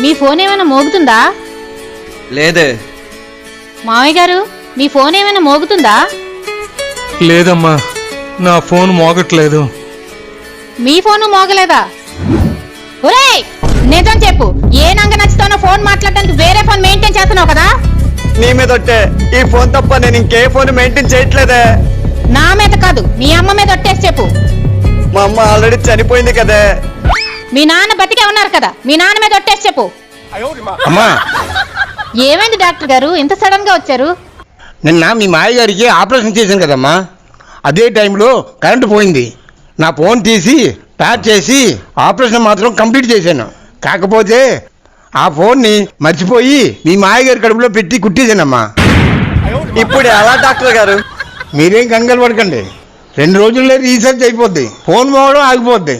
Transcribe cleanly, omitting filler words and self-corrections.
మీ phone ఏమైనా మోగుతుందా? లేదే. మామయ్య గారు, మీ ఫోన్ ఏమైనా మోగుతుందా? లేదమ్మా, నా ఫోన్ మోగట్లేదు. మీ ఫోను మోగలేదా? ఒరేయ్, నిజం చెప్పు. ఏ నంగ నచ్చుతానో ఫోన్ మాట్లాడడానికి వేరే ఫోన్ మెయింటైన్ చేస్తున్నావు కదా? నీ మీద ఒట్టే. ఈ ఫోన్ తప్ప నేను ఇంకే ఫోన్ మెయింటైన్ చేయట్లేదే. నా మీద కాదు, మీ అమ్మ మీద ఒట్టేసి చెప్పు. మా అమ్మ ఆల్రెడీ చనిపోయింది కదే. మీ నాన్న బతికే ఉన్నారు కదా, మీ నాన్న మీద ఒట్టేసి చెప్పు. అమ్మా, ఏమైంది డాక్టర్ గారు, ఇంత సడన్ గా వచ్చారు? నిన్న మీ మాయ గారికి ఆపరేషన్ చేశాను కదమ్మా, అదే టైంలో కరెంటు పోయింది. నా ఫోన్ తీసి ప్యాక్ చేసి ఆపరేషన్ మాత్రం కంప్లీట్ చేశాను. కాకపోతే ఆ ఫోన్ని మర్చిపోయి మీ మాయగారి కడుపులో పెట్టి కుట్టేశానమ్మా. ఇప్పుడు ఎలా డాక్టర్ గారు? మీరేం కంగారు పడకండి, 2 రోజుల్లో రీసెర్చ్ అయిపోద్ది, ఫోన్ పోవడం ఆగిపోద్ది.